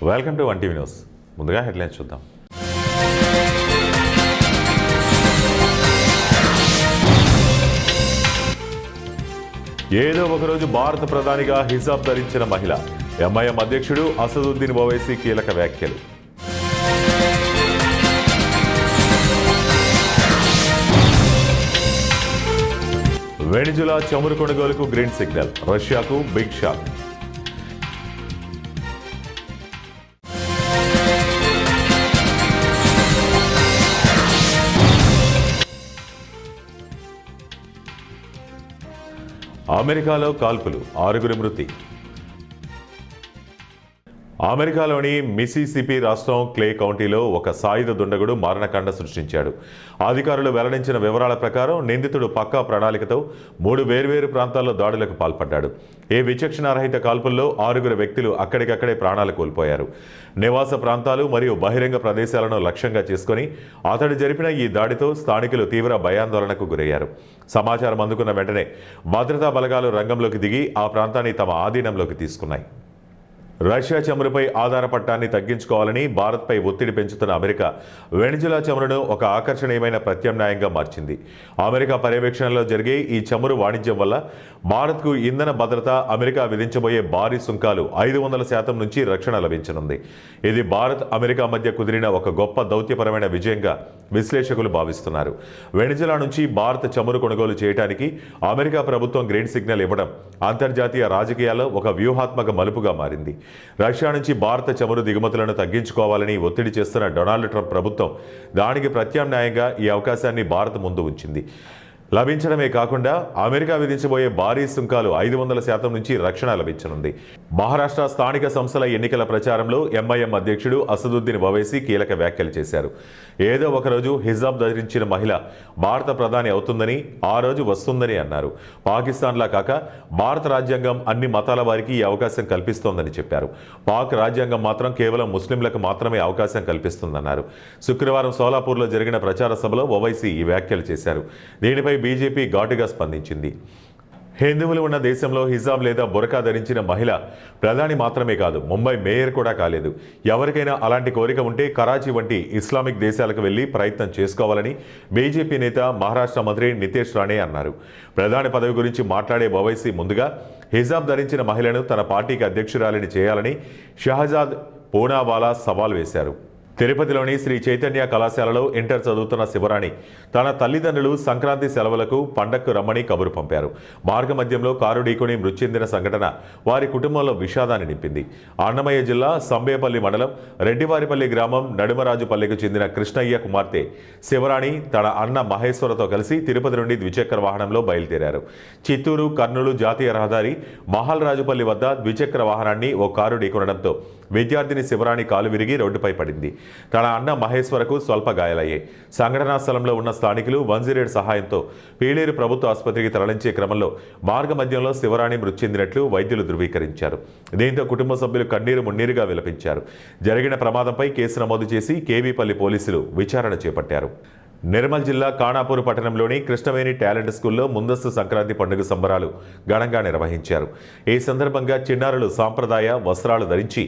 Welcome to 1TV news. ముందుగా headlines చూద్దాం. ఏదో ఒకరోజు భారత ప్రధానిగా హిజాబ్ ధరించిన మహిళ. ఎంఐఎం అధ్యక్షుడు అసదుద్దీన్ ఓవైసీ కీలక వ్యాఖ్యలు. వెనిజులా చమురు కొనుగోలుకు గ్రీన్ సిగ్నల్, రష్యాకు బిగ్ షాక్. అమెరికాలో కాల్పులు, 6 మృతి. అమెరికాలోని మిసిసిపి రాష్ట్రం క్లే కౌంటీలో ఒక సాయుధ దుండగుడు మారణకాండ సృష్టించాడు. అధికారులు వెల్లడించిన వివరాల ప్రకారం నిందితుడు పక్కా ప్రణాళికతో 3 వేర్వేరు ప్రాంతాల్లో దాడులకు పాల్పడ్డాడు. ఈ విచక్షణారహిత కాల్పుల్లో 6 వ్యక్తులు అక్కడికక్కడే ప్రాణాలు కోల్పోయారు. నివాస ప్రాంతాలు మరియు బహిరంగ ప్రదేశాలను లక్ష్యంగా చేసుకుని అతడు జరిపిన ఈ దాడితో స్థానికులు తీవ్ర భయాందోళనకు గురయ్యారు. సమాచారం అందుకున్న వెంటనే భద్రతా బలగాలు రంగంలోకి దిగి ఆ ప్రాంతాన్ని తమ ఆధీనంలోకి తీసుకున్నాయి. రష్యా చమురుపై ఆధారపడటాన్ని తగ్గించుకోవాలని భారత్పై ఒత్తిడి పెంచుతున్న అమెరికా వెనిజులా చమురును ఒక ఆకర్షణీయమైన ప్రత్యామ్నాయంగా మార్చింది. అమెరికా పర్యవేక్షణలో జరిగే ఈ చమురు వాణిజ్యం వల్ల భారత్కు ఇంధన భద్రత, అమెరికా విధించబోయే భారీ సుంకాలు 500% నుంచి రక్షణ లభించనుంది. ఇది భారత్, అమెరికా మధ్య కుదిరిన ఒక గొప్ప దౌత్యపరమైన విజయంగా విశ్లేషకులు భావిస్తున్నారు. వెనిజులా నుంచి భారత్ చమురు కొనుగోలు చేయడానికి అమెరికా ప్రభుత్వం గ్రీన్ సిగ్నల్ ఇవ్వడం అంతర్జాతీయ రాజకీయాల్లో ఒక వ్యూహాత్మక మలుపుగా మారింది. రష్యా నుంచి భారత చమురు దిగుమతులను తగ్గించుకోవాలని ఒత్తిడి చేస్తున్న డొనాల్డ్ ట్రంప్ ప్రభుత్వం దానికి ప్రత్యామ్నాయంగా ఈ అవకాశాన్ని భారత్ ముందు ఉంచింది. లభించడమే కాకుండా అమెరికా విధించబోయే భారీ సుంకాలు 500% నుంచి రక్షణ లభించనుంది. మహారాష్ట్ర స్థానిక సంస్థల ఎన్నికల ప్రచారంలో ఎంఐఎం అధ్యక్షుడు అసదుద్దీన్ ఓవైసీ కీలక వ్యాఖ్యలు చేశారు. ఏదో ఒకరోజు హిజాబ్ ధరించిన మహిళ భారత ప్రధాని అవుతుందని, ఆ రోజు వస్తుందని అన్నారు. పాకిస్తాన్లా కాక భారత రాజ్యాంగం అన్ని మతాల వారికి ఈ అవకాశం కల్పిస్తోందని చెప్పారు. పాక్ రాజ్యాంగం మాత్రం కేవలం ముస్లింలకు మాత్రమే అవకాశం కల్పిస్తుందన్నారు. శుక్రవారం సోలాపూర్లో జరిగిన ప్రచార సభలో ఓవైసీ ఈ వ్యాఖ్యలు చేశారు. దీనిపై బీజేపీ ఘాటుగా స్పందించింది. హిందువులు ఉన్న దేశంలో హిజాబ్ లేదా బురకా ధరించిన మహిళ ప్రధాని మాత్రమే కాదు, ముంబై మేయర్ కూడా కాలేదు. ఎవరికైనా అలాంటి కోరిక ఉంటే కరాచీ వంటి ఇస్లామిక్ దేశాలకు వెళ్లి ప్రయత్నం చేసుకోవాలని బీజేపీ నేత, మహారాష్ట్ర మంత్రి నితేష్ రాణే అన్నారు. ప్రధాని పదవి గురించి మాట్లాడే ఓవైసీ ముందుగా హిజాబ్ ధరించిన మహిళను తన పార్టీకి అధ్యక్షురాలిని చేయాలని షహజాద్ పూనావాలా సవాల్ వేశారు. తిరుపతిలోని శ్రీ చైతన్య కళాశాలలో ఇంటర్ చదువుతున్న శివరాణి తన తల్లిదండ్రులు సంక్రాంతి సెలవులకు పండక్కు రమ్మని కబురు పంపారు. మార్గమధ్యంలో కారు ఢీకొని మృతి చెందిన సంఘటన వారి కుటుంబంలో విషాదాన్ని నింపింది. అన్నమయ్య జిల్లా సంబేపల్లి మండలం రెడ్డివారిపల్లి గ్రామం నడుమరాజుపల్లికి చెందిన కృష్ణయ్య కుమార్తె శివరాణి తన అన్న మహేశ్వరతో కలిసి తిరుపతి నుండి ద్విచక్ర వాహనంలో బయలుదేరారు. చిత్తూరు కర్నూలు జాతీయ రహదారి మహల్ రాజుపల్లి వద్ద ద్విచక్ర వాహనాన్ని ఓ కారు ఢీకొనడంతో విద్యార్థిని శివరాణి కాలు విరిగి రోడ్డుపై పడింది. తన అన్న మహేశ్వరకు స్వల్ప గాయాలయ్యాయి. సంఘటనా స్థలంలో ఉన్న స్థానికులు 108 సహాయంతో పీలేరు ప్రభుత్వ ఆసుపత్రికి తరలించే క్రమంలో మార్గమధ్యంలో శివరాణి మృతి చెందినట్లు వైద్యులు ధృవీకరించారు. దీంతో కుటుంబ సభ్యులు కన్నీరు మున్నీరుగా విలపించారు. జరిగిన ప్రమాదంపై కేసు నమోదు చేసి కేవీపల్లి పోలీసులు విచారణ చేపట్టారు. నిర్మల్ జిల్లా ఖానాపూర్ పట్టణంలోని కృష్ణవేణి టాలెంట్ స్కూల్లో ముందస్తు సంక్రాంతి పండుగ సంబరాలు ఘనంగా నిర్వహించారు. ఈ సందర్భంగా చిన్నారులు సాంప్రదాయ వస్త్రాలు ధరించి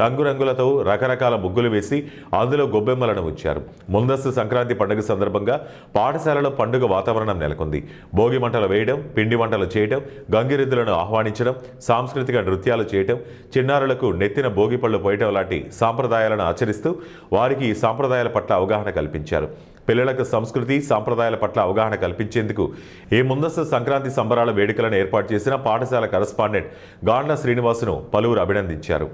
రంగురంగులతో రకరకాల ముగ్గులు వేసి అందులో గొబ్బెమ్మలను ఉంచారు. ముందస్తు సంక్రాంతి పండుగ సందర్భంగా పాఠశాలలో పండుగ వాతావరణం నెలకొంది. భోగి మంటలు వేయడం, పిండి వంటలు చేయడం, గంగిరెద్దులను ఆహ్వానించడం, సాంస్కృతిక నృత్యాలు చేయడం, చిన్నారులకు నెత్తిన భోగి పళ్ళు పోయటం లాంటి సాంప్రదాయాలను ఆచరిస్తూ వారికి ఈ సాంప్రదాయాల పట్ల అవగాహన కల్పించారు. పిల్లలకు సంస్కృతి, సాంప్రదాయాల పట్ల అవగాహన కల్పించేందుకు ఈ ముందస్తు సంక్రాంతి సంబరాల వేడుకలను ఏర్పాటు చేసిన పాఠశాల కరస్పాండెంట్ గాండ్ల శ్రీనివాసును పలువురు అభినందించారు.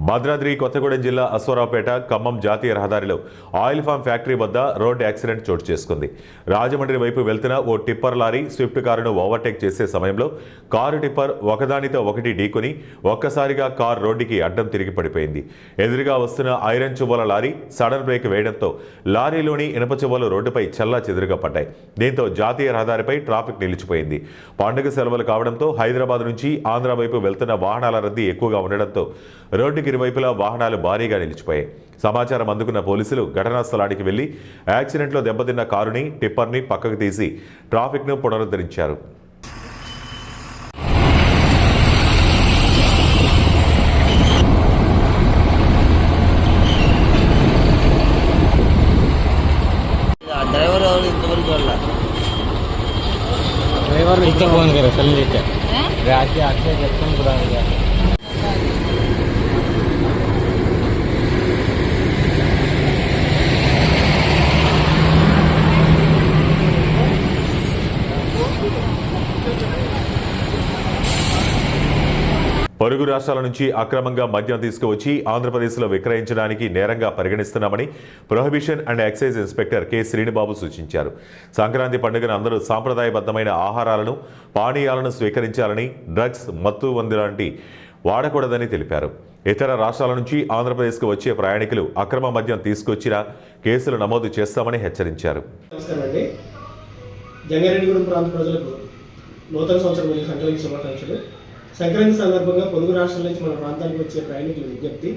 భద్రాద్రి కొత్తగూడెం జిల్లా అశ్వరావుపేట ఖమ్మం జాతీయ రహదారిలో ఆయిల్ ఫామ్ ఫ్యాక్టరీ వద్ద రోడ్డు యాక్సిడెంట్ చోటు చేసుకుంది. రాజమండ్రి వైపు వెళ్తున్న ఓ టిప్పర్ లారీ స్విఫ్ట్ కారును ఓవర్టేక్ చేసే సమయంలో కారు టిప్పర్ ఒకదానితో ఒకటి ఢీకొని ఒక్కసారిగా కారు రోడ్డుకి అడ్డం తిరిగి పడిపోయింది. ఎదురుగా వస్తున్న ఐరన్ చువ్వల లారీ సడన్ బ్రేక్ వేయడంతో లారీలోని ఇనుప చువ్వలు రోడ్డుపై చల్లా చెదురుగా పడ్డాయి. దీంతో జాతీయ రహదారిపై ట్రాఫిక్ నిలిచిపోయింది. పండుగ సెలవులు కావడంతో హైదరాబాద్ నుంచి ఆంధ్ర వైపు వెళ్తున్న వాహనాల రద్దీ ఎక్కువగా ఉండడంతో రోడ్డుకి ఇరువైపులా వాహనాలు భారీగా నిలిచిపోయాయి. సమాచారం అందుకున్న పోలీసులు ఘటనా స్థలానికి వెళ్లి యాక్సిడెంట్లో దెబ్బతిన్న కారుని, టిప్పర్ని పక్కకు తీసి ట్రాఫిక్ను పునరుద్ధరించారు. ड्राइवर ने फोन करा चल लेके आके आके जब बुला गया పొరుగు రాష్ట్రాల నుంచి అక్రమంగా మద్యం తీసుకువచ్చి ఆంధ్రప్రదేశ్లో విక్రయించడానికి నేరంగా పరిగణిస్తున్నామని prohibition and excise inspector K Srinibabu సూచించారు. సంక్రాంతి పండుగను అందరూ సాంప్రదాయబద్ధమైన ఆహారాలను, పానీయాలను స్వీకరించాలని, డ్రగ్స్, మత్తు మందు లాంటి వాడకూడదని తెలిపారు. ఇతర రాష్ట్రాల నుంచి ఆంధ్రప్రదేశ్కు వచ్చే ప్రయాణికులు అక్రమ మద్యం తీసుకొచ్చినా కేసులు నమోదు చేస్తామని హెచ్చరించారు. జంగారెడ్డిగూడెం ప్రాంత ప్రజలకు నూతన సంవత్సరం మరియు సంక్రాంతి శుభాకాంక్షలు. సంక్రాంతి సందర్భంగా పొరుగు రాష్ట్రాల నుంచి మన ప్రాంతానికి వచ్చే ప్రయాణికుల విజ్ఞప్తి,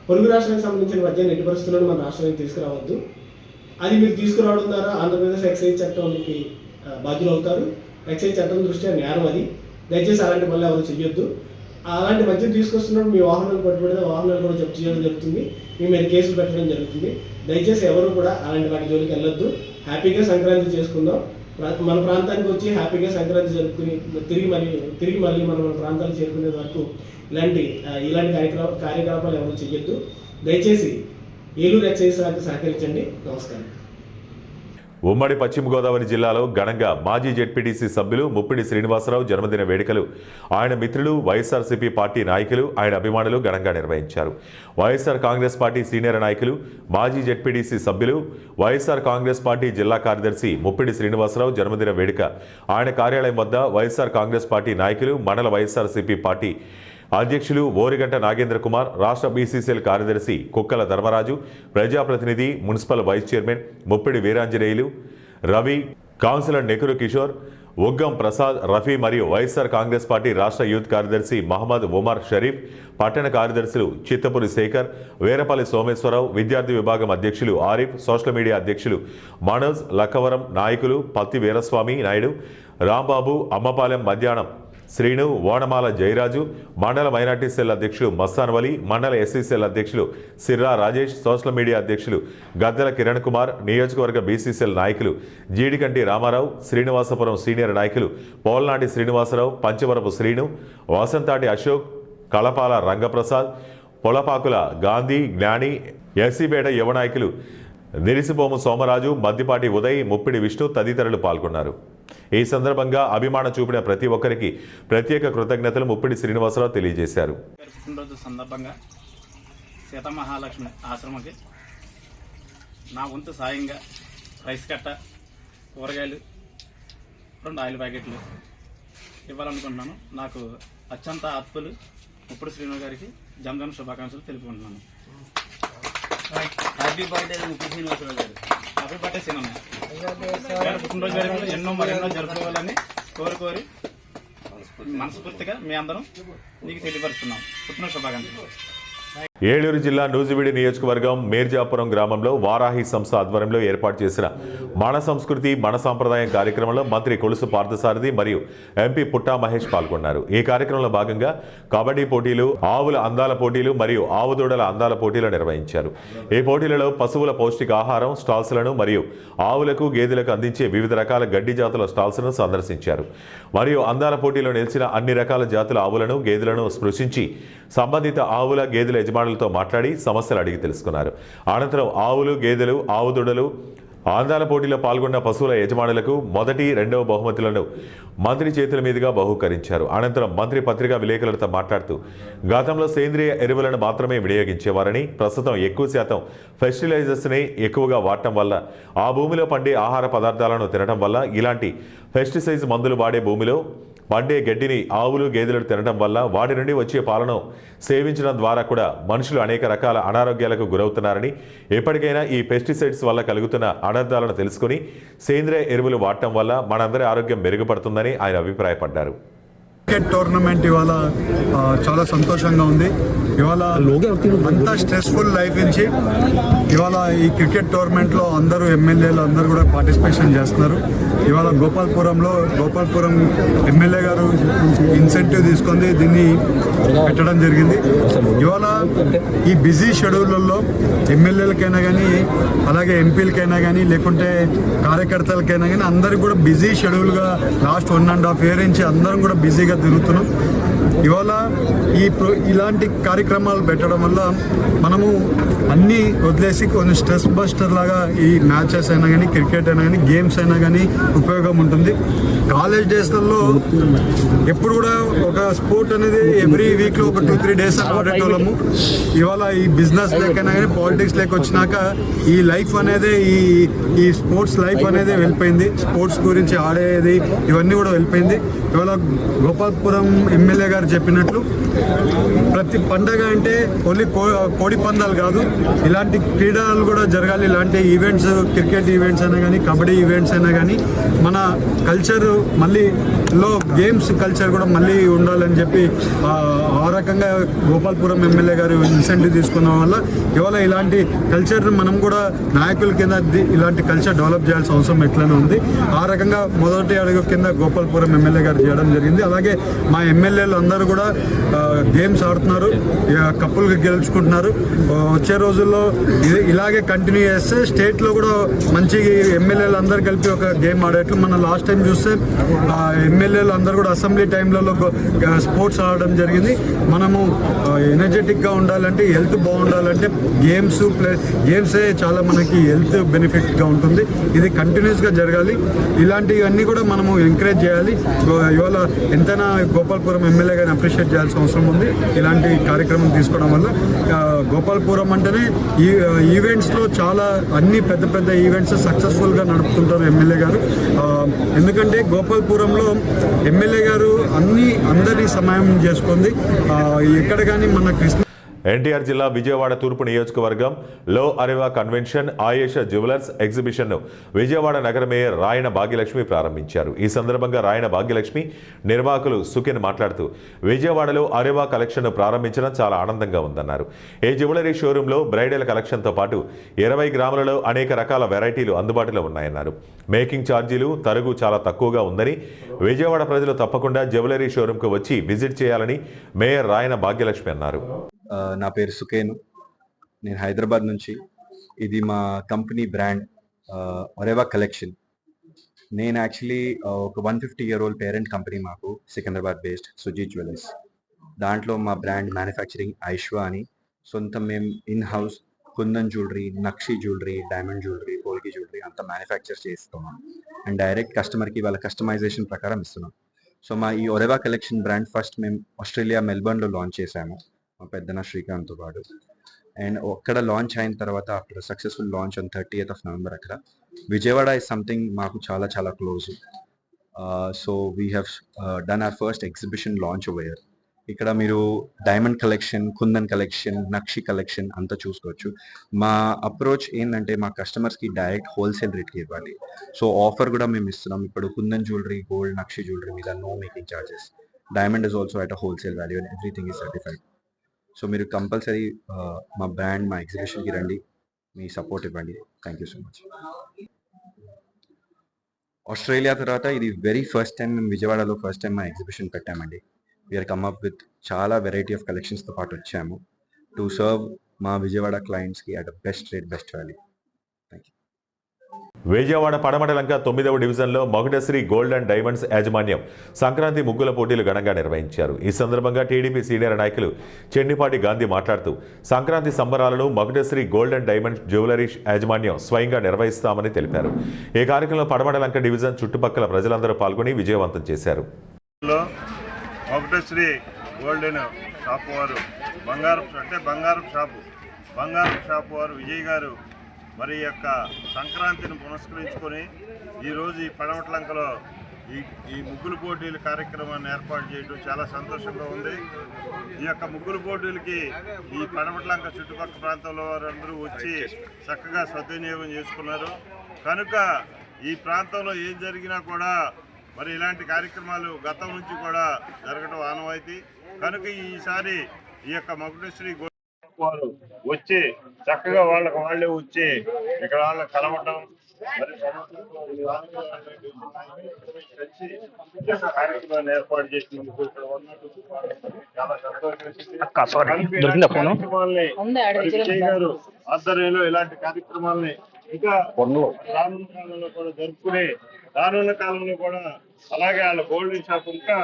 పొరుగు రాష్ట్రానికి సంబంధించిన మద్యాన్ని ఎట్టి పరిస్థితులను మన రాష్ట్రానికి తీసుకురావద్దు. అది మీరు తీసుకురావడం ద్వారా ఆంధ్రప్రదేశ్ ఎక్సైజ్ చట్టానికి బాధ్యులు అవుతారు. ఎక్సైజ్ చట్టం దృష్ట్యా నేరం అది. దయచేసి అలాంటి పనులు ఎవరు చెయ్యొద్దు. అలాంటి మద్యం తీసుకొస్తున్నప్పుడు మీ వాహనాలు పట్టుబడితే వాహనాలు కూడా జప్తు చేయడం జరుగుతుంది, మీ మీద కేసులు పెట్టడం జరుగుతుంది. దయచేసి ఎవరు కూడా అలాంటి వాటి జోలికి వెళ్ళొద్దు. హ్యాపీగా సంక్రాంతి చేసుకుందాం. మన ప్రాంతానికి వచ్చి హ్యాపీగా సంక్రాంతి జరుపుకుని తిరిగి మళ్ళీ మన ప్రాంతాలు చేరుకునే వరకు ఇలాంటి కార్యకలాపాలు ఎవరు చెయ్యొద్దు. దయచేసి ఏలూరు ఎక్సైజ్ శాఖకు సహకరించండి. నమస్కారం. ఉమ్మడి పశ్చిమ గోదావరి జిల్లాలో ఘనంగా మాజీ జెడ్పీటీసీ సభ్యులు ముప్పిడి శ్రీనివాసరావు జన్మదిన వేడుకలు ఆయన మిత్రులు, వైఎస్ఆర్సీపీ పార్టీ నాయకులు, ఆయన అభిమానులు ఘనంగా నిర్వహించారు. వైఎస్ఆర్ కాంగ్రెస్ పార్టీ సీనియర్ నాయకులు, మాజీ జెడ్పీటీసీ సభ్యులు, వైఎస్ఆర్ కాంగ్రెస్ పార్టీ జిల్లా కార్యదర్శి ముప్పిడి శ్రీనివాసరావు జన్మదిన వేడుక ఆయన కార్యాలయం వద్ద వైఎస్ఆర్ కాంగ్రెస్ పార్టీ నాయకులు, మండల వైఎస్ఆర్సీపీ పార్టీ అధ్యక్షులు ఓరిగంట నాగేంద్ర కుమార్, రాష్ట్ర బీసీసీఎల్ కార్యదర్శి కుక్కల ధర్మరాజు, ప్రజాప్రతినిధి, municipal vice chairman Muppidi Veeranjaneyulu, Ravi, councillor Nehru Kishore, Uggam Prasad, Rafi మరియు వైఎస్ఆర్ కాంగ్రెస్ పార్టీ రాష్ట్ర యూత్ కార్యదర్శి మహమ్మద్ ఉమర్ షరీఫ్, పట్టణ కార్యదర్శులు చిత్తపురి శేఖర్, వీరపల్లి సోమేశ్వరరావు, విద్యార్థి విభాగం అధ్యక్షులు ఆరిఫ్, సోషల్ మీడియా అధ్యక్షులు మనోజ్, లక్కవరం నాయకులు పత్తి వీరస్వామి నాయుడు, రాంబాబు, అమ్మపాలెం మధ్యాహ్నం శ్రీను, ఓనమాల జయరాజు, మండల మైనార్టీ సెల్ అధ్యక్షులు మస్తాన్ వలి, మండల ఎస్సీ సెల్ అధ్యక్షులు సిర్రా రాజేష్, సోషల్ మీడియా అధ్యక్షులు గద్దెల కిరణ్ కుమార్, నియోజకవర్గ బీసీసీఎల్ నాయకులు జీడికంటి రామారావు, శ్రీనివాసపురం సీనియర్ నాయకులు పోల్నాటి శ్రీనివాసరావు, పంచవరపు శ్రీను, వసంతాటి అశోక్, కళపాల రంగప్రసాద్, పొలపాకుల గాంధీ, జ్ఞాని, ఎస్సీపేట యువ నాయకులు నిరిసిపోము సోమరాజు, మద్దిపాటి ఉదయ్, ముప్పిడి విష్ణు తదితరులు పాల్గొన్నారు. ఈ సందర్భంగా అభిమానం చూపిన ప్రతి ఒక్కరికి ప్రత్యేక కృతజ్ఞతలు ముప్పిడి శ్రీనివాసరావు తెలియజేశారు. పుట్టినరోజు సందర్భంగా సీతమహాలక్ష్మి ఆశ్రమకి నా వంతు సాయంగా రైస్ కట్ట, కూరగాయలు, 2 ఆయిల్ ప్యాకెట్లు ఇవ్వాలనుకుంటున్నాను. నాకు అత్యంత ఆత్మలు ముప్పిడి శ్రీనివాస్ గారికి జన్మదిన శుభాకాంక్షలు తెలుపుకుంటున్నాను. హ్యాపీ బర్త్డే ముప్పిడి శ్రీనివాసరావు గారు. Happy birthday cinema. పుట్టినరోజు వేడుకలు మరెన్నో జరుపుకోవాలని కోరి మనస్ఫూర్తిగా మీ అందరం నీకు తెలియపరుస్తున్నాం. పుట్టినరోజు శుభాకాంక్షలు. ఏలూరు జిల్లా నూజివీడి నియోజకవర్గం మేర్జాపురం గ్రామంలో వారాహి సంస్థ ఆధ్వర్యంలో ఏర్పాటు చేసిన మన సంస్కృతి మన సాంప్రదాయం కార్యక్రమంలో మంత్రి కొలుసు పార్థసారథి మరియు ఎంపీ పుట్టా మహేష్ పాల్గొన్నారు. ఈ కార్యక్రమంలో భాగంగా కబడ్డీ పోటీలు, ఆవుల అందాల పోటీలు మరియు ఆవుదూడల అందాల పోటీలు నిర్వహించారు. ఈ పోటీలలో పశువుల పౌష్టికాహారం స్టాల్స్లను మరియు ఆవులకు, గేదెలకు అందించే వివిధ రకాల గడ్డి జాతుల స్టాల్స్ను సందర్శించారు. మరియు అందాల పోటీలో నిలిచిన అన్ని రకాల జాతుల ఆవులను, గేదెలను స్పృశించి సంబంధిత ఆవుల, గేదెల యజమానులతో మాట్లాడి సమస్యలు అడిగి తెలుసుకున్నారు. అనంతరం ఆవులు, గేదెలు, ఆవుదూడలు అందాల పోటీలో పాల్గొన్న పశువుల యజమానులకు మొదటి, 2వ బహుమతులను మంత్రి చేతుల మీదుగా బహూకరించారు. అనంతరం మంత్రి పత్రికా విలేకరులతో మాట్లాడుతూ గతంలో సేంద్రియ ఎరువులను మాత్రమే వినియోగించేవారని, ప్రస్తుతం ఎక్కువ శాతం ఫెర్టిలైజర్స్ని ఎక్కువగా వాడటం వల్ల, ఆ భూమిలో పండే ఆహార పదార్థాలను తినడం వల్ల, ఇలాంటి పెస్టిసైడ్స్ మందులు వాడే భూమిలో పండే గడ్డిని ఆవులు, గేదెలు తినడం వల్ల వాటి నుండి వచ్చే పాలను సేవించడం ద్వారా కూడా మనుషులు అనేక రకాల అనారోగ్యాలకు గురవుతున్నారని, ఎప్పటికైనా ఈ పెస్టిసైడ్స్ వల్ల కలుగుతున్న అనర్థాలను తెలుసుకుని సేంద్రియ ఎరువులు వాడటం వల్ల మనందరి ఆరోగ్యం మెరుగుపడుతుందని ఆయన అభిప్రాయపడ్డారు. క్రికెట్ టోర్నమెంట్ ఇవాళ చాలా సంతోషంగా ఉంది. ఇవాళ అంతా స్ట్రెస్ఫుల్ లైఫ్ నుంచి ఇవాళ ఈ క్రికెట్ టోర్నమెంట్లో అందరూ ఎమ్మెల్యేలు అందరూ కూడా పార్టిసిపేషన్ చేస్తున్నారు. ఇవాళ గోపాల్పురం ఎమ్మెల్యే గారు ఇన్సెంటివ్ తీసుకొని దీన్ని పెట్టడం జరిగింది. ఇవాళ ఈ బిజీ షెడ్యూల్లో ఎమ్మెల్యేలకైనా కానీ అలాగే ఎంపీలకైనా కానీ లేకుంటే కార్యకర్తలకైనా కానీ అందరికి కూడా బిజీ షెడ్యూల్గా లాస్ట్ 1.5 year నుంచి అందరం కూడా బిజీగా తిరుగుతున్నాం. ఇవాళ ఇలాంటి కార్యక్రమాలు పెట్టడం వల్ల మనము అన్నీ వదిలేసి కొన్ని స్ట్రెస్ బస్టర్ లాగా ఈ మ్యాచెస్ అయినా కానీ క్రికెట్ అయినా కానీ గేమ్స్ అయినా కానీ ఉపయోగం ఉంటుంది. కాలేజ్ డేస్లలో ఎప్పుడు కూడా ఒక స్పోర్ట్ అనేది ఎవ్రీ వీక్లో ఒక 2-3 days ఆడేటోళ్ళము. ఇవాళ ఈ బిజినెస్ లేకైనా కానీ పాలిటిక్స్ లేక వచ్చినాక ఈ లైఫ్ అనేది ఈ స్పోర్ట్స్ లైఫ్ అనేది వెళ్ళిపోయింది. స్పోర్ట్స్ గురించి ఆడేది ఇవన్నీ కూడా వెళ్ళిపోయింది. ఇవాళ గోపాల్పురం ఎమ్మెల్యే గారు చెప్పినట్లు ప్రతి పండగ అంటే ఓన్లీ కోడి పందాలు కాదు, ఇలాంటి క్రీడలు కూడా జరగాలి. ఇలాంటి ఈవెంట్స్ క్రికెట్ ఈవెంట్స్ అయినా కానీ కబడ్డీ ఈవెంట్స్ అయినా కానీ మన కల్చర్ మళ్ళీ గేమ్స్ కల్చర్ కూడా మళ్ళీ ఉండాలని చెప్పి ఆ రకంగా గోపాల్పురం ఎమ్మెల్యే గారు ఇన్సెంటివ్ తీసుకున్న వల్ల ఇవాళ ఇలాంటి కల్చర్ని మనం కూడా నాయకుల కింద ఇలాంటి కల్చర్ డెవలప్ చేయాల్సిన అవసరం ఎట్లనే ఉంది. ఆ రకంగా మొదటి అడుగు కింద గోపాల్పురం ఎమ్మెల్యే గారు చేయడం జరిగింది. అలాగే మా ఎమ్మెల్యేలు అందరూ కూడా గేమ్స్ ఆడుతున్నారు, కప్పులు గెలుచుకుంటున్నారు. వచ్చే రోజుల్లో ఇలాగే కంటిన్యూ చేస్తే స్టేట్లో కూడా మంచి ఎమ్మెల్యేలు అందరూ కలిపి ఒక గేమ్ ఆడేట్లు. మన లాస్ట్ టైం చూస్తే ఎమ్మెల్యేలు అందరూ కూడా అసెంబ్లీ టైంలలో స్పోర్ట్స్ ఆడడం జరిగింది. మనము ఎనర్జెటిక్గా ఉండాలంటే హెల్త్ బాగుండాలంటే గేమ్సే చాలా మనకి హెల్త్ బెనిఫిట్గా ఉంటుంది. ఇది కంటిన్యూస్గా జరగాలి. ఇలాంటివన్నీ కూడా మనము ఎంకరేజ్ చేయాలి. ఇవాళ ఎంతైనా గోపాల్పురం ఎమ్మెల్యే గారిని అప్రిషియేట్ చేయాల్సిన అవసరం ఉంది. ఇలాంటి కార్యక్రమం తీసుకోవడం వల్ల గోపాల్పురం అంటేనే ఈవెంట్స్లో చాలా అన్ని పెద్ద పెద్ద ఈవెంట్స్ సక్సెస్ఫుల్గా నడుపుతుంటారు ఎమ్మెల్యే గారు. ఎందుకంటే గోపాల్పురంలో ఎమ్మెల్యే గారు అందరి సమయం చేసుకుంది. ఎక్కడ కానీ మన ఎన్టీఆర్ జిల్లా విజయవాడ తూర్పు నియోజకవర్గం లో అరేవా కన్వెన్షన్ ఆయేషా జ్యువెలర్స్ ఎగ్జిబిషన్ను విజయవాడ నగర మేయర్ రాయన భాగ్యలక్ష్మి ప్రారంభించారు. ఈ సందర్భంగా రాయన భాగ్యలక్ష్మి నిర్వాహకులు సుఖేన్ మాట్లాడుతూ విజయవాడలో అరేవా కలెక్షన్ను ప్రారంభించడం చాలా ఆనందంగా ఉందన్నారు. ఈ జ్యువెలరీ షోరూంలో బ్రైడల్ కలెక్షన్తో పాటు 20 గ్రాములలో అనేక రకాల వెరైటీలు అందుబాటులో ఉన్నాయన్నారు. మేకింగ్ ఛార్జీలు తరుగు చాలా తక్కువగా ఉందని విజయవాడ ప్రజలు తప్పకుండా జ్యువెలరీ షోరూంకు వచ్చి విజిట్ చేయాలని మేయర్ రాయన భాగ్యలక్ష్మి అన్నారు. నా పేరు సుఖేను, నేను హైదరాబాద్ నుంచి. ఇది మా కంపెనీ బ్రాండ్ అరేవా కలెక్షన్. నేను యాక్చువల్లీ ఒక 150-year-old పేరెంట్ కంపెనీ మాకు, సికింద్రాబాద్ బేస్డ్ సుజీత్ జ్యువెలర్స్. దాంట్లో మా బ్రాండ్ మ్యానుఫ్యాక్చరింగ్ ఐశ్వా అని. సొంతం మేము in house kundan jewellery, nakshi jewellery, diamond jewellery, polki jewellery అంతా మ్యానుఫ్యాక్చర్ చేస్తున్నాం. అండ్ డైరెక్ట్ కస్టమర్కి వాళ్ళ కస్టమైజేషన్ ప్రకారం ఇస్తున్నాం. సో మా ఈ అరేవా కలెక్షన్ బ్రాండ్ ఫస్ట్ మేము ఆస్ట్రేలియా మెల్బర్న్లో లాంచ్ చేశాము మా పెద్దన శ్రీకాంత్తో పాటు. అండ్ అక్కడ లాంచ్ అయిన తర్వాత after successful launch on 30th of November అక్కడ విజయవాడ ఇస్ సంథింగ్ మాకు చాలా చాలా close. So we have done our first exhibition launch over. ఇక్కడ మీరు డైమండ్ కలెక్షన్, కుందన్ కలెక్షన్, నక్షి కలెక్షన్ అంతా చూసుకోవచ్చు. మా అప్రోచ్ ఏంటంటే మా కస్టమర్స్కి డైరెక్ట్ హోల్సేల్ రేట్కి ఇవ్వాలి. సో ఆఫర్ కూడా మేము ఇస్తున్నాం. ఇప్పుడు Kundan jewellery, gold, nakshi jewellery మీద no making charges. Diamond is also at a wholesale value and everything is certified. So మీరు కంపల్సరీ మా బ్రాండ్ మా ఎగ్జిబిషన్కి రండి, మీ సపోర్ట్ ఇవ్వండి. Thank you so much. Australia తర్వాత ఇది వెరీ ఫస్ట్ టైం మేము విజయవాడలో ఫస్ట్ టైం మా ఎగ్జిబిషన్ పెట్టామండి. వీఆర్ కమ్ అప్ విత్ చాలా వెరైటీ ఆఫ్ కలెక్షన్స్తో పాటు వచ్చాము టు సర్వ్ మా విజయవాడ క్లయింట్స్కి at best rate, best value. Thank you. Vijayawada Padamatalanka 9వ డివిజన్లో మకుటశ్రీ గోల్డ్ అండ్ డైమండ్స్ యాజమాన్యం సంక్రాంతి ముగ్గుల పోటీలు ఘనంగా నిర్వహించారు. ఈ సందర్భంగా టీడీపీ సీనియర్ నాయకులు చెన్నిపాటి గాంధీ మాట్లాడుతూ సంక్రాంతి సంబరాలను Makutasri gold and diamonds jewellery యాజమాన్యం స్వయంగా నిర్వహిస్తామని తెలిపారు. ఈ కార్యక్రమంలో పడమటలంక డివిజన్ చుట్టుపక్కల ప్రజలందరూ పాల్గొని విజయవంతం చేశారు. మకుటశ్రీ గోల్డ్ షాప్ వారు బంగారపు షాపు వారు విజయ్ గారు మరి యొక్క సంక్రాంతిని పురస్కరించుకొని ఈరోజు ఈ పడమటలంకలో ఈ ముగ్గులు పోటీల కార్యక్రమాన్ని ఏర్పాటు చేయడం చాలా సంతోషంగా ఉంది. ఈ యొక్క ముగ్గులు పోటీలకి ఈ పడమటలంక చుట్టుపక్కల ప్రాంతంలో వారందరూ వచ్చి చక్కగా సద్వినియోగం చేసుకున్నారు. కనుక ఈ ప్రాంతంలో ఏం జరిగినా కూడా మరి ఇలాంటి కార్యక్రమాలు గతం నుంచి కూడా జరగడం ఆనవాయితీ. కనుక ఈసారి ఈ యొక్క మకుటశ్రీ వారు వచ్చి చక్కగా వాళ్ళే వచ్చి ఇక్కడ వాళ్ళకి కలవటం, మరి కార్యక్రమాన్ని ఏర్పాటు చేసినందుకు ఇక్కడ ఉన్నట్టు చాలా సంతోషం. విజయ్ గారు ఆధ్వర్యంలో ఇలాంటి కార్యక్రమాలని ఇంకా రానున్న కాలంలో కూడా జరుపుకుని రానున్న కాలంలో కూడా అలాగే వాళ్ళ గోల్డెన్ షాప్ ఇంకా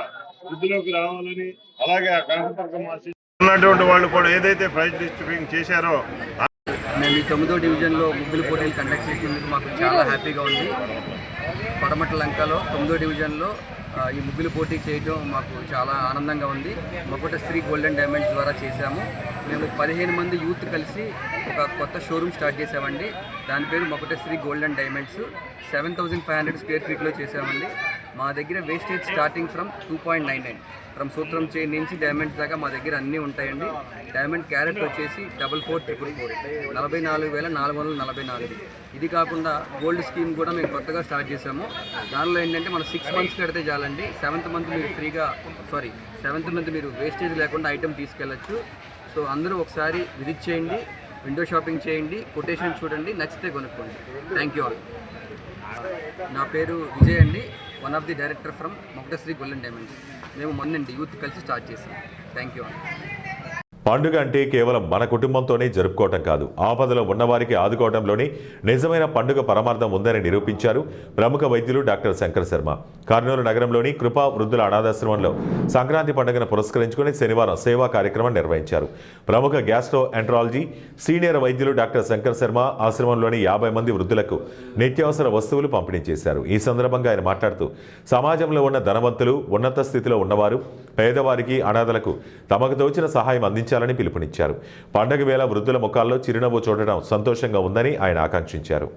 వృద్ధిలోకి రావాలని, అలాగే ఆ కనకదుర్గ మాసి ఉన్నటువంటి వాళ్ళు కూడా ఏదైతే ప్రైజ్ డిస్ట్రిబ్యూషన్ చేశారో మేము ఈ 9వ డివిజన్లో ముగ్గులు పోటీలు కండక్ట్ చేసినందుకు మాకు చాలా హ్యాపీగా ఉంది. పడమట లంకలో 9వ డివిజన్లో ఈ ముగ్గులు పోటీ చేయడం మాకు చాలా ఆనందంగా ఉంది. మకుటశ్రీ గోల్డెన్ డైమండ్స్ ద్వారా చేశాము. మేము 15 మంది యూత్ కలిసి ఒక కొత్త షోరూమ్ స్టార్ట్ చేసామండి. దాని పేరు మకుటశ్రీ గోల్డెన్ డైమండ్స్. 7,500 స్క్వేర్ ఫీట్లో చేసామండి. మా దగ్గర వేస్టేజ్ స్టార్టింగ్ ఫ్రమ్ 2.99 ఫ్రమ్ సూత్రం చైన్ నుంచి డైమండ్స్ దాకా మా దగ్గర అన్నీ ఉంటాయండి. డైమండ్ క్యారెట్ వచ్చేసి 44,444 44,444. ఇది కాకుండా గోల్డ్ స్కీమ్ కూడా మేము కొత్తగా స్టార్ట్ చేసాము. దానిలో ఏంటంటే మనం 6 మంత్స్ కడితే చాలండి. 7th మంత్ మీరు సెవెంత్ మంత్ మీరు వేస్టేజ్ లేకుండా ఐటెం తీసుకెళ్ళచ్చు. సో అందరూ ఒకసారి విజిట్ చేయండి, విండో షాపింగ్ చేయండి, కొటేషన్ చూడండి, నచ్చితే కొనుక్కోండి. Thank you all. నా పేరు విజయ్ అండి, one of the director from Makutasri golden diamonds. మేము మొన్నండి యూత్ కలిసి స్టార్ట్ చేసాం. Thank you all. పండుగ అంటే కేవలం మన కుటుంబంతోనే జరుపుకోవటం కాదు, ఆపదలో ఉన్నవారికి ఆదుకోవడంలోనే నిజమైన పండుగ పరమార్థం ఉందని నిరూపించారు ప్రముఖ వైద్యులు డాక్టర్ శంకర్ శర్మ. కర్నూలు నగరంలోని కృపా వృద్ధుల అనాథాశ్రమంలో సంక్రాంతి పండుగను పురస్కరించుకుని శనివారం సేవా కార్యక్రమం నిర్వహించారు. ప్రముఖ గ్యాస్ట్రో ఎంట్రాలజీ సీనియర్ వైద్యులు డాక్టర్ శంకర్ శర్మ ఆశ్రమంలోని 50 మంది వృద్ధులకు నిత్యావసర వస్తువులు పంపిణీ చేశారు. ఈ సందర్భంగా ఆయన మాట్లాడుతూ సమాజంలో ఉన్న ధనవంతులు, ఉన్నత స్థితిలో ఉన్నవారు, పేదవారికి, అనాథలకు తమకు తోచిన సహాయం అందించాలని పిలుపునిచ్చారు. పండగ వేళ వృద్ధుల ముఖాల్లో చిరునవ్వు చూడడం సంతోషంగా ఉందని ఆయన ఆకాంక్షించారు.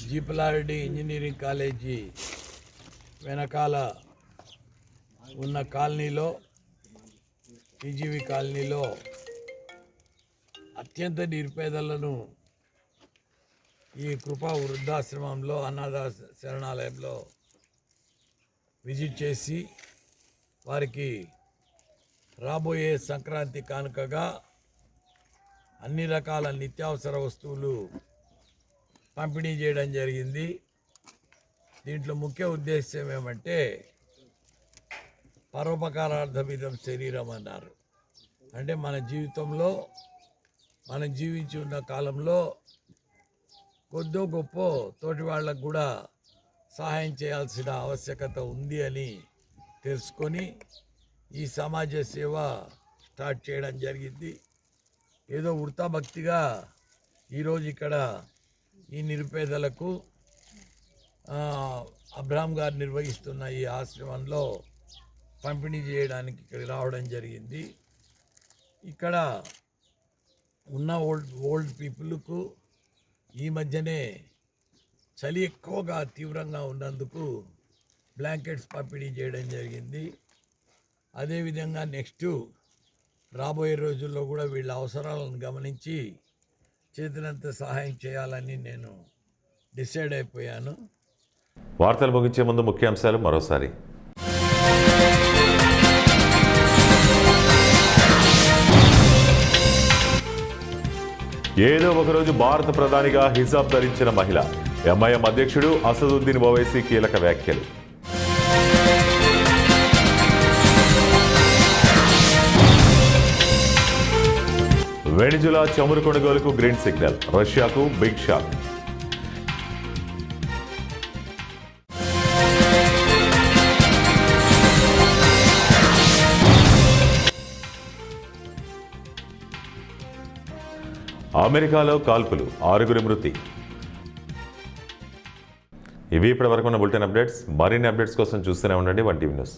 జీపలారెడ్డి ఇంజనీరింగ్ కాలేజీ వెనకాల ఉన్న కాలనీలో, టీజీవీ కాలనీలో అత్యంత నిరుపేదలను ఈ కృపా వృద్ధాశ్రమంలో, అనాథ శరణాలయంలో విజిట్ చేసి వారికి రాబోయే సంక్రాంతి కానుకగా అన్ని రకాల నిత్యావసర వస్తువులు పంపిణీ చేయడం జరిగింది. దీంట్లో ముఖ్య ఉద్దేశం ఏమంటే పరోపకారార్థమిదం శరీరం అన్నారు. అంటే మన జీవితంలో మనం జీవించి ఉన్న కాలంలో కొద్దో గొప్ప తోటి వాళ్ళకు కూడా సహాయం చేయాల్సిన ఆవశ్యకత ఉంది అని తెలుసుకొని ఈ సమాజ సేవ స్టార్ట్ చేయడం జరిగింది. ఏదో వృత్తాభక్తిగా ఈరోజు ఇక్కడ ఈ నిరుపేదలకు అబ్రాహం గారు నిర్వహిస్తున్న ఈ ఆశ్రమంలో పంపిణీ చేయడానికి ఇక్కడికి రావడం జరిగింది. ఇక్కడ ఉన్న ఓల్డ్ పీపుల్కు ఈ మధ్యనే చలి ఎక్కువగా తీవ్రంగా ఉన్నందుకు బ్లాంకెట్స్ పంపిణీ చేయడం జరిగింది. అదేవిధంగా నెక్స్ట్ రాబోయే రోజుల్లో కూడా వీళ్ళ అవసరాలను గమనించి చేతినంత సహాయం చేయాలని నేను డిసైడ్ అయిపోయాను. వార్తలు ముగించే ముందు ముఖ్యాంశాలు మరోసారి. ఏదో ఒకరోజు భారత ప్రధానిగా హిజాబ్ ధరించిన మహిళ, ఎంఐఎం అధ్యక్షుడు అసదుద్దీన్ ఓవైసీ కీలక వ్యాఖ్యలు. వెనిజులా చమురు కొనుగోలుకు గ్రీన్ సిగ్నల్, రష్యాకు బిగ్ షాక్. అమెరికాలో కాల్పులు, 6 మృతి. ఇవి ఇప్పటివరకు ఉన్న బులెటిన్ అప్డేట్స్. మరిన్ని అప్డేట్స్ కోసం చూస్తూనే ఉండండి 1 టీవీ న్యూస్.